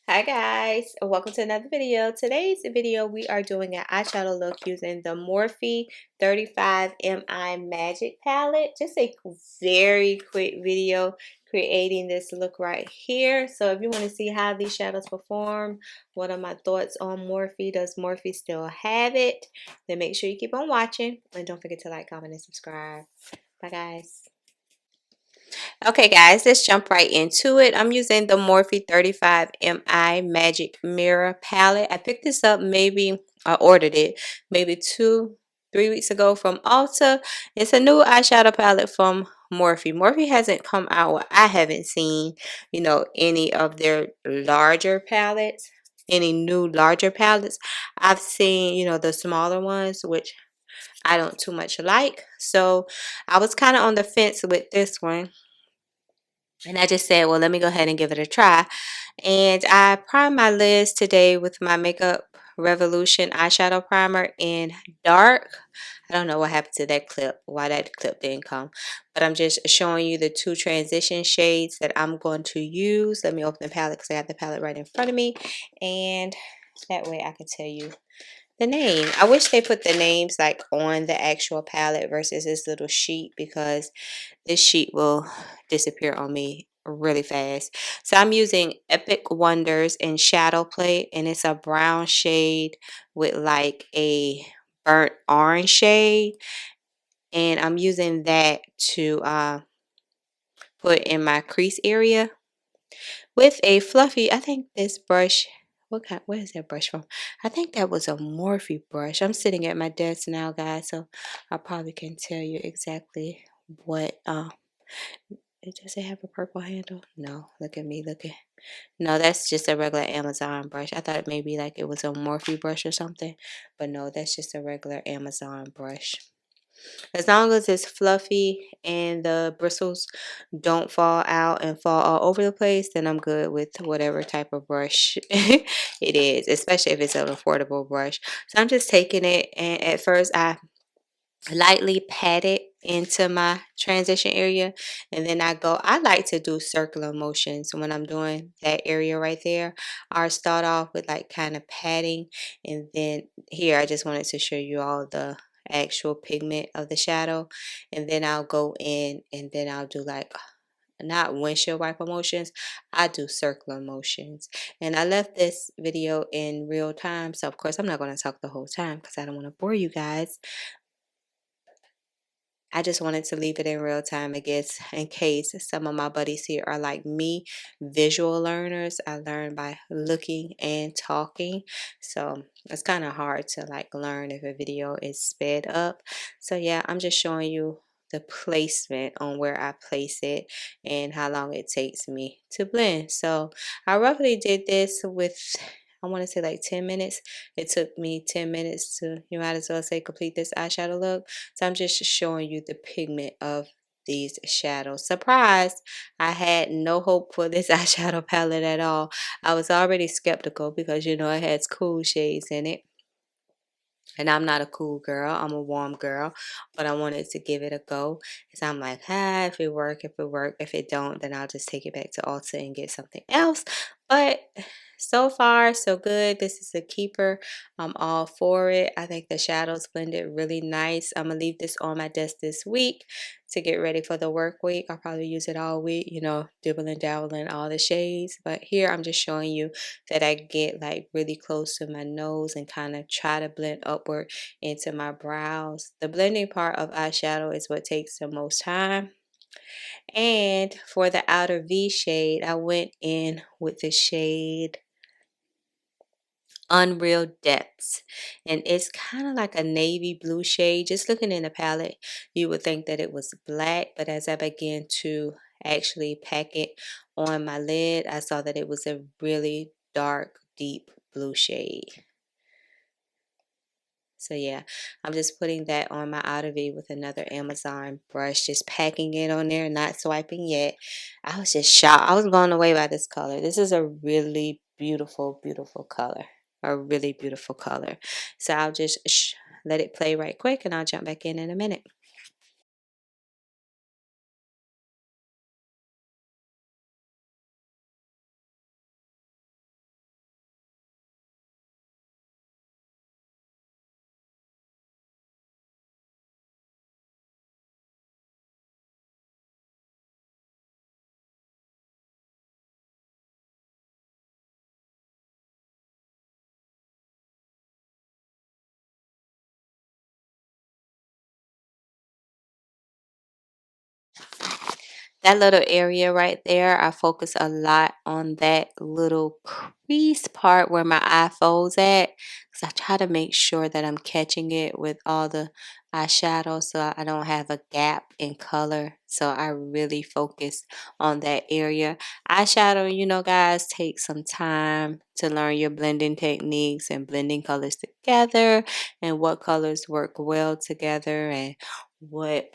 Hi guys, welcome to another video. Today's video we are doing an eyeshadow look using the Morphe 35 MI Magic Palette. Just a very quick video creating this look right here. So if you want to see how these shadows perform, what are my thoughts on Morphe, does Morphe still have it, then make sure you keep on watching and don't forget to like, comment, and subscribe. Bye guys. Okay guys, let's jump right into it. I'm using the Morphe 35 MI Magic Mirror Palette. I picked this up I ordered it maybe 3 weeks ago from Ulta. It's a new eyeshadow palette from Morphe. Morphe hasn't come out, well, I haven't seen, any of their larger palettes, any new larger palettes. I've seen, the smaller ones, which I don't too much like. So I was kind of on the fence with this one. And I just said, well, let me go ahead and give it a try. And I primed my lids today with my Makeup Revolution eyeshadow primer in dark. I don't know what happened to that clip, why that clip didn't come. But I'm just showing you the two transition shades that I'm going to use. Let me open the palette because I have the palette right in front of me. And that way I can tell you the name. I wish they put the names like on the actual palette versus this little sheet, because this sheet will disappear on me really fast. So I'm using Epic Wonders in Shadow Play, and it's a brown shade with like a burnt orange shade, and I'm using that to put in my crease area with a fluffy, I think this brush, where is that brush from? I think that was a Morphe brush. I'm sitting at my desk now, guys, so I probably can tell you exactly what does it have a purple handle? No, look at me looking. No, that's just a regular Amazon brush. I thought maybe like it was a Morphe brush or something, but no, that's just a regular Amazon brush. As long as it's fluffy and the bristles don't fall out and fall all over the place, then I'm good with whatever type of brush it is, especially if it's an affordable brush. So I'm just taking it, and at first I lightly pat it into my transition area, and then I like to do circular motions when I'm doing that area right there. I start off with like kind of patting, and then here I just wanted to show you all the actual pigment of the shadow, and then I'll go in and then I'll do like not windshield wiper motions, I do circular motions. And I left this video in real time, so of course I'm not going to talk the whole time because I don't want to bore you guys. I just wanted to leave it in real time, I guess, in case some of my buddies here are like me, visual learners. I learn by looking and talking. So it's kind of hard to like learn if a video is sped up. So yeah, I'm just showing you the placement on where I place it and how long it takes me to blend. So I roughly did this with, I want to say like 10 minutes. It took me 10 minutes to, you might as well say, complete this eyeshadow look. So I'm just showing you the pigment of these shadows. Surprise! I had no hope for this eyeshadow palette at all. I was already skeptical because it has cool shades in it. And I'm not a cool girl, I'm a warm girl, but I wanted to give it a go. So I'm like, if it work, if it work. If it don't, then I'll just take it back to Ulta and get something else. But so far, so good. This is a keeper. I'm all for it. I think the shadows blended really nice. I'm going to leave this on my desk this week to get ready for the work week. I'll probably use it all week, dibbling, dabbling, all the shades. But here I'm just showing you that I get like really close to my nose and kind of try to blend upward into my brows. The blending part of eyeshadow is what takes the most time. And for the outer V shade, I went in with the shade Unreal Depths, and it's kind of like a navy blue shade. Just looking in the palette, you would think that it was black, but as I began to actually pack it on my lid, I saw that it was a really dark, deep blue shade. So yeah, I'm just putting that on my outer V with another Amazon brush, just packing it on there, not swiping yet. I was just shocked. I was blown away by this color. This is a really beautiful, beautiful color. A really beautiful color. So I'll just let it play right quick, and I'll jump back in a minute. That little area right there, I focus a lot on that little crease part where my eye folds at. Because I try to make sure that I'm catching it with all the eyeshadow so I don't have a gap in color. So I really focus on that area. Eyeshadow, you know, guys, take some time to learn your blending techniques and blending colors together and what colors work well together and what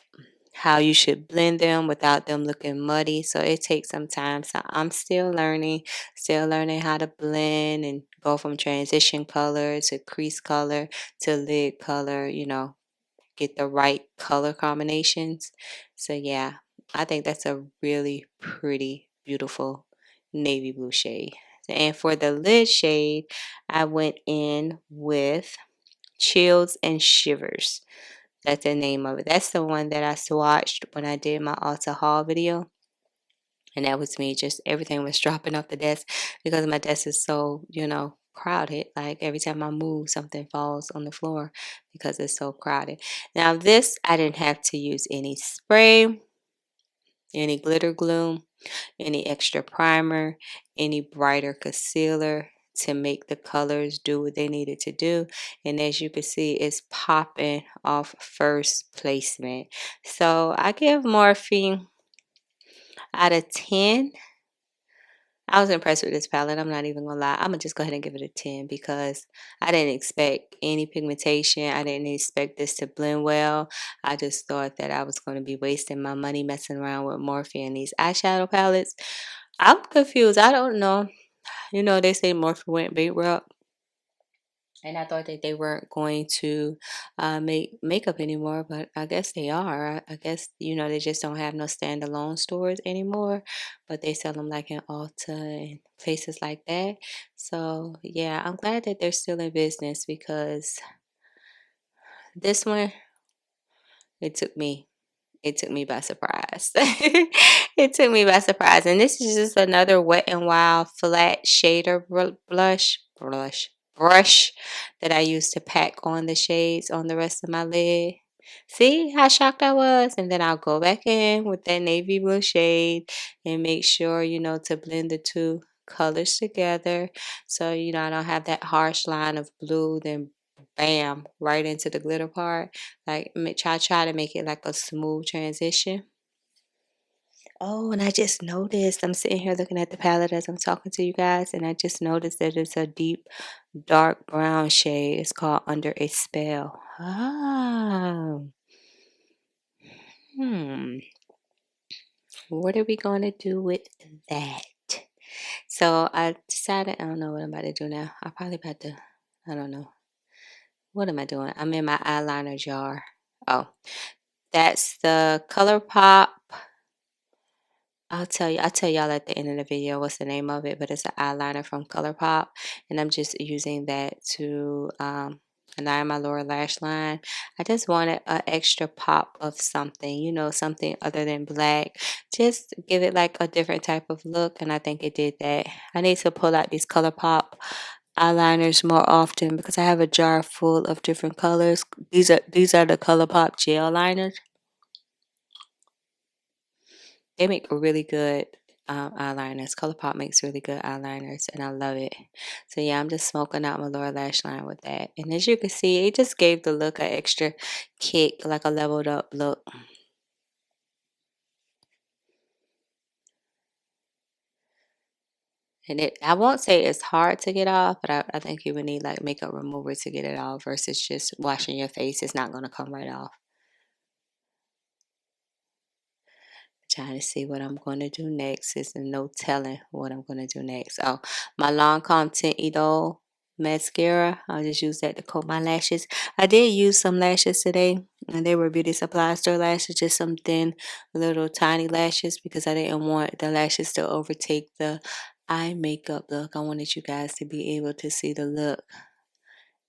how you should blend them without them looking muddy. So it takes some time. So I'm still learning how to blend and go from transition color to crease color to lid color, you know, get the right color combinations. So yeah, I think that's a really pretty, beautiful navy blue shade. And for the lid shade, I went in with Chills and Shivers. That's the name of it. That's the one that I swatched when I did my Ulta haul video. And that was me. Just everything was dropping off the desk because my desk is so, you know, crowded. Like every time I move, something falls on the floor because it's so crowded. Now, this, I didn't have to use any spray, any glitter glue, any extra primer, any brighter concealer to make the colors do what they needed to do. And as you can see, it's popping off first placement. So I give Morphe out of 10. I was impressed with this palette. I'm not even gonna lie. I'm gonna just go ahead and give it a 10 because I didn't expect any pigmentation. I didn't expect this to blend well. I just thought that I was gonna be wasting my money messing around with Morphe and these eyeshadow palettes. I'm confused. I don't know. You know, they say Morphe went bankrupt. And I thought that they weren't going to make makeup anymore, but I guess they are. I guess, you know, they just don't have no standalone stores anymore, but they sell them like in Ulta and places like that. So, yeah, I'm glad that they're still in business because this one, it took me it took me by surprise. It took me by surprise. And this is just another Wet n Wild flat shader brush that I use to pack on the shades on the rest of my lid. See how shocked I was? And then I'll go back in with that navy blue shade and make sure, you know, to blend the two colors together. So, you know, I don't have that harsh line of blue, then bam, right into the glitter part. Like try to make it like a smooth transition. Oh, and I just noticed I'm sitting here looking at the palette as I'm talking to you guys, and I just noticed that it's a deep dark brown shade. It's called Under a Spell. Ah, hmm. What are we gonna do with that? So I decided I don't know what I'm about to do now. I probably about to I don't know. What am I doing? I'm in my eyeliner jar. Oh, that's the ColourPop. I'll tell y'all at the end of the video what's the name of it, but it's an eyeliner from ColourPop, and I'm just using that to align my lower lash line. I just wanted an extra pop of something, you know, something other than black. Just give it like a different type of look, and I think it did that. I need to pull out these ColourPop eyeliners more often because I have a jar full of different colors. These are the ColourPop gel liners. They make really good eyeliners. ColourPop makes really good eyeliners, and I love it. So yeah, I'm just smoking out my lower lash line with that. And as you can see, it just gave the look an extra kick, like a leveled up look. And I won't say it's hard to get off, but I think you would need like makeup remover to get it off versus just washing your face. It's not going to come right off. Trying to see what I'm going to do next. Is no telling what I'm going to do next. Oh, my Lancome Tient Idole mascara. I'll just use that to coat my lashes. I did use some lashes today, and they were beauty supply store lashes, just some thin, little tiny lashes because I didn't want the lashes to overtake the eye makeup look. I wanted you guys to be able to see the look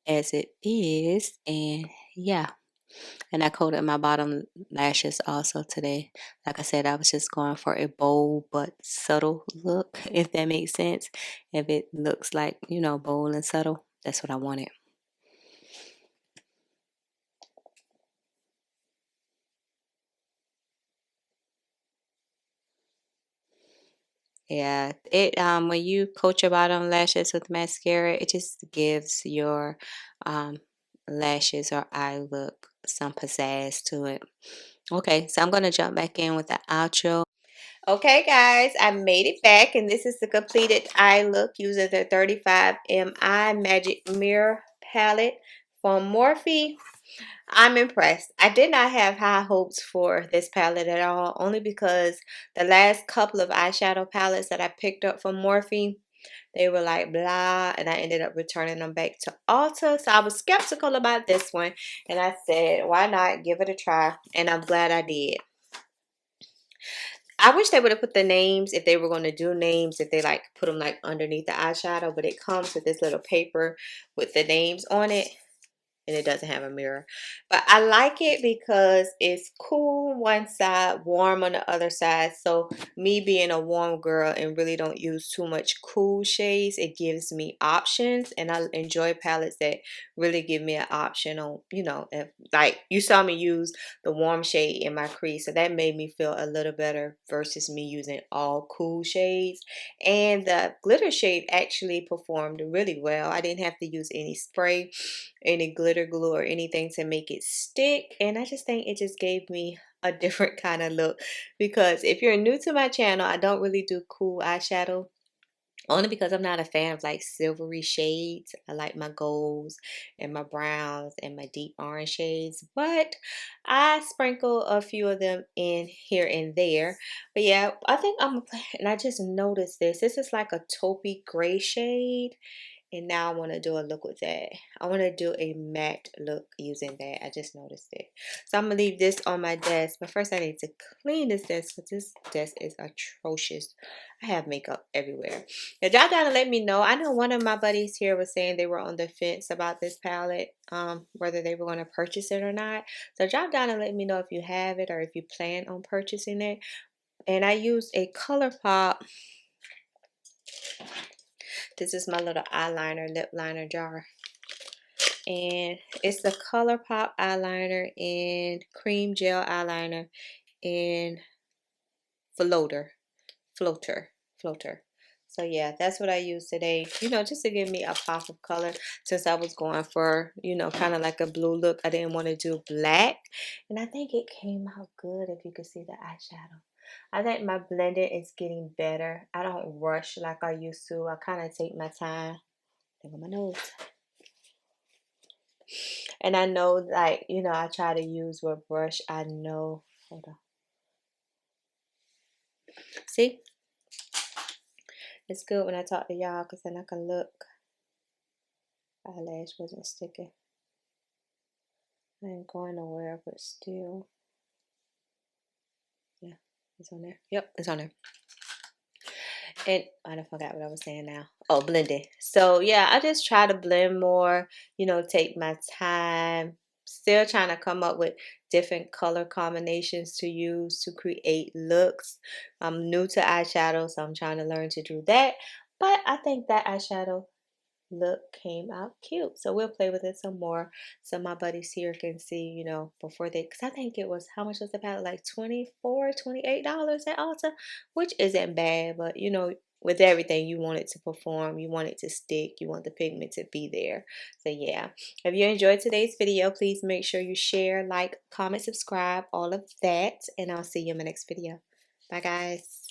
as it is, and yeah. And I coated my bottom lashes also today. Like I said, I was just going for a bold but subtle look, if that makes sense. If it looks like, you know, bold and subtle, that's what I wanted. Yeah, it when you coat your bottom lashes with mascara, it just gives your um lashes or eye look some pizzazz to it. Okay, so I'm gonna jump back in with the outro. Okay, guys, I made it back, and this is the completed eye look using the 35 MI Magic Mirror palette from Morphe. I'm impressed. I did not have high hopes for this palette at all, only because the last couple of eyeshadow palettes that I picked up from Morphe, they were like blah, and I ended up returning them back to Ulta. So I was skeptical about this one, and I said, why not give it a try? And I'm glad I did. I wish they would have put the names, if they were going to do names, if they like put them like underneath the eyeshadow, but it comes with this little paper with the names on it, and it doesn't have a mirror. But I like it because it's cool one side, warm on the other side. So me being a warm girl and really don't use too much cool shades, it gives me options, and I enjoy palettes that really give me an option on, you know, if like you saw me use the warm shade in my crease, so that made me feel a little better versus me using all cool shades. And the glitter shade actually performed really well. I didn't have to use any spray, any glitter glue, or anything to make it stick, and I just think it just gave me a different kind of look. Because if you're new to my channel, I don't really do cool eyeshadow, only because I'm not a fan of like silvery shades. I like my golds and my browns and my deep orange shades, but I sprinkle a few of them in here and there. But yeah, I think and I just noticed this is like a taupey gray shade, and now I want to do a look with that. I want to do a matte look using that. I just noticed it. So I'm going to leave this on my desk. But first I need to clean this desk, because this desk is atrocious. I have makeup everywhere. Now drop down and let me know. I know one of my buddies here was saying they were on the fence about this palette, whether they were going to purchase it or not. So drop down and let me know if you have it or if you plan on purchasing it. And I used a ColourPop. This is my little eyeliner, lip liner jar. And it's the ColourPop eyeliner and cream gel eyeliner in floater. So yeah, that's what I used today, you know, just to give me a pop of color, since I was going for, you know, kind of like a blue look. I didn't want to do black, and I think it came out good. If you could see the eyeshadow, I think my blending is getting better. I don't rush like I used to. I kind of take my time. Look at my nose. And I know, like, you know, I try to use what brush I know. Hold on. See? It's good when I talk to y'all, because then I can look. Eyelash wasn't sticking. I ain't going nowhere, but still. Yeah, it's on there. Yep, it's on there. And I forgot what I was saying now. Oh, blending. So yeah, I just try to blend more, you know, take my time. Still trying to come up with different color combinations to use to create looks. I'm new to eyeshadow, so I'm trying to learn to do that. But I think that eyeshadow look came out cute. So we'll play with it some more, so my buddies here can see, you know, before they, because I think it was, how much was the palette? Like $28 at Ulta, which isn't bad, but you know, with everything, you want it to perform, you want it to stick, you want the pigment to be there. So yeah, if you enjoyed today's video, please make sure you share, like, comment, subscribe, all of that, and I'll see you in my next video. Bye guys.